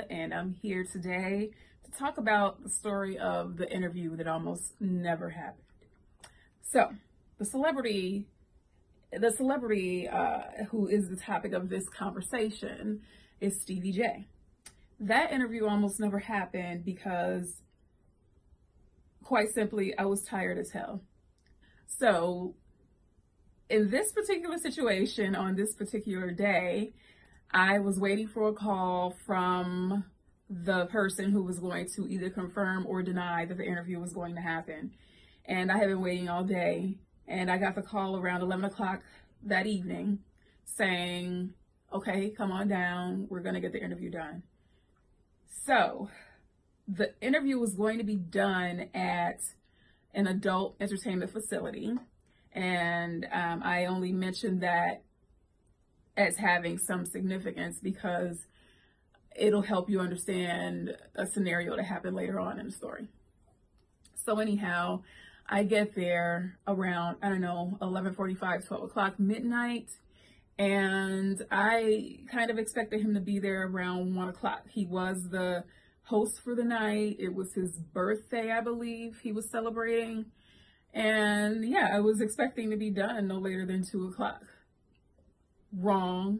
and I'm here today to talk about the story of the interview that almost never happened. So, the celebrity who is the topic of this conversation is Stevie J. That interview almost never happened because, quite simply, I was tired as hell. So, in this particular situation, on this particular day, I was waiting for a call from the person who was going to either confirm or deny that the interview was going to happen. And I had been waiting all day, and I got the call around 11 o'clock that evening saying, okay, come on down, we're going to get the interview done. So the interview was going to be done at an adult entertainment facility. And I only mentioned that as having some significance because it'll help you understand a scenario that happened later on in the story. So anyhow, I get there around, 11:45, 12 o'clock, midnight. And I kind of expected him to be there around 1 o'clock. He was the host for the night. It was his birthday, I believe he was celebrating. And yeah, I was expecting to be done no later than 2 o'clock. Wrong.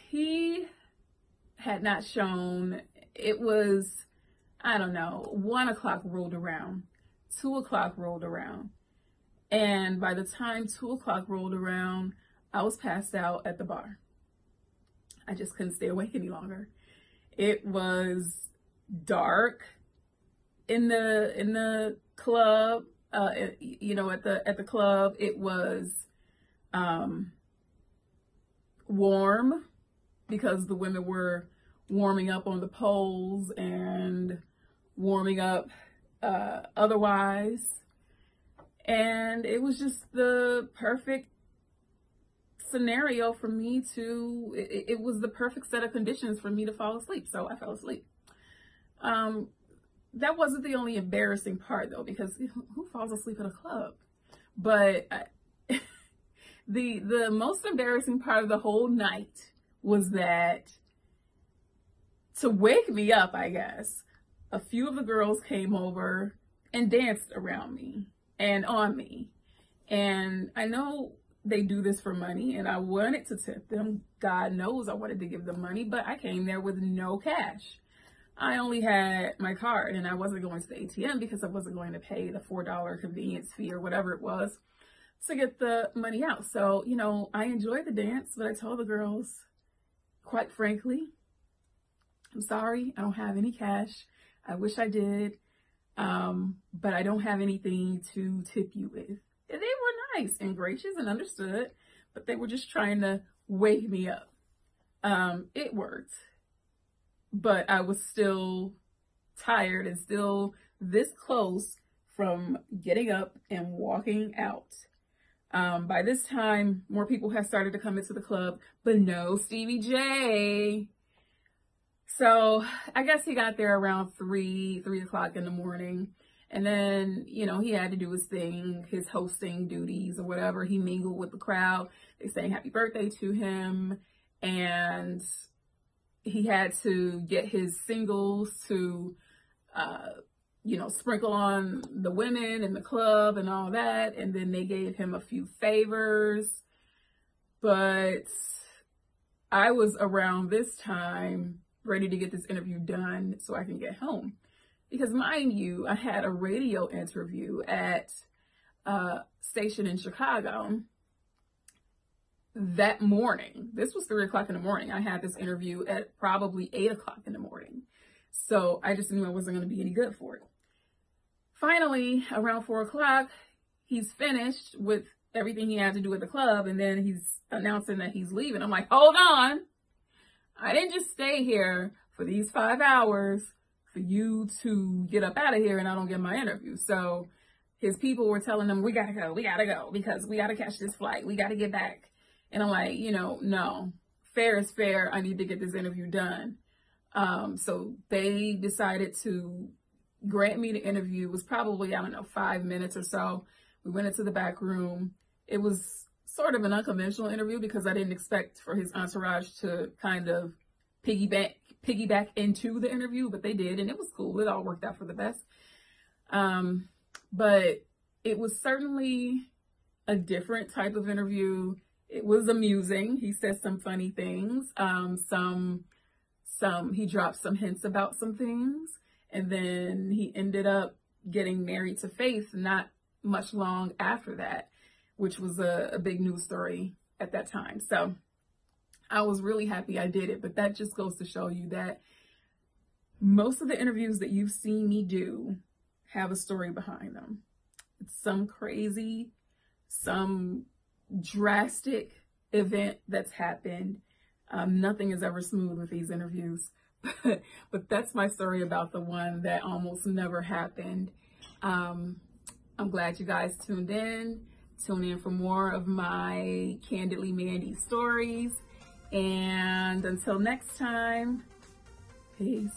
He had not shown. It was, 1 o'clock rolled around, 2 o'clock rolled around. And by the time 2 o'clock rolled around, I was passed out at the bar. I just couldn't stay awake any longer. It was dark in the club, at the club. It was warm because the women were warming up on the poles and warming up otherwise. And it was just the perfect scenario for me to, it was the perfect set of conditions for me to fall asleep. So I fell asleep. That wasn't the only embarrassing part though, because who falls asleep at a club? But the most embarrassing part of the whole night was that to wake me up, I guess, a few of the girls came over and danced around me and on me. And I know they do this for money and I wanted to tip them. God knows I wanted to give them money, but I came there with no cash. I only had my card and I wasn't going to the ATM because I wasn't going to pay the $4 convenience fee or whatever it was to get the money out. So, I enjoyed the dance, but I told the girls, quite frankly, I'm sorry, I don't have any cash. I wish I did, but I don't have anything to tip you with. And they were nice and gracious and understood, but they were just trying to wake me up. It worked. But I was still tired and still this close from getting up and walking out. By this time, more people have started to come into the club, but no Stevie J. So I guess he got there around 3 o'clock in the morning. And then, he had to do his thing, his hosting duties or whatever. He mingled with the crowd. They sang happy birthday to him. And he had to get his singles to, sprinkle on the women in the club and all that. And then they gave him a few favors. But I was around this time ready to get this interview done so I can get home. Because mind you, I had a radio interview at a station in Chicago that morning. This was 3 o'clock in the morning. I had this interview at probably 8 o'clock in the morning. So I just knew I wasn't going to be any good for it. Finally, around 4 o'clock, he's finished with everything he had to do at the club. And then he's announcing that he's leaving. I'm like, hold on. I didn't just stay here for these 5 hours for you to get up out of here and I don't get my interview. So his people were telling him, we gotta go because we gotta catch this flight. We gotta get back. And I'm like, no, fair is fair. I need to get this interview done. So they decided to grant me the interview. It was probably, 5 minutes or so. We went into the back room. It was sort of an unconventional interview because I didn't expect for his entourage to kind of piggyback into the interview, but they did, and it was cool. It all worked out for the best. But it was certainly a different type of interview. It was amusing. He said some funny things. He dropped some hints about some things, and then he ended up getting married to Faith not much long after that, which was a big news story at that time. So I was really happy I did it, but that just goes to show you that most of the interviews that you've seen me do have a story behind them. It's some crazy, some drastic event that's happened. Nothing is ever smooth with these interviews, but that's my story about the one that almost never happened. I'm glad you guys tuned in. Tune in for more of my Candidly Mandy stories. And until next time, peace.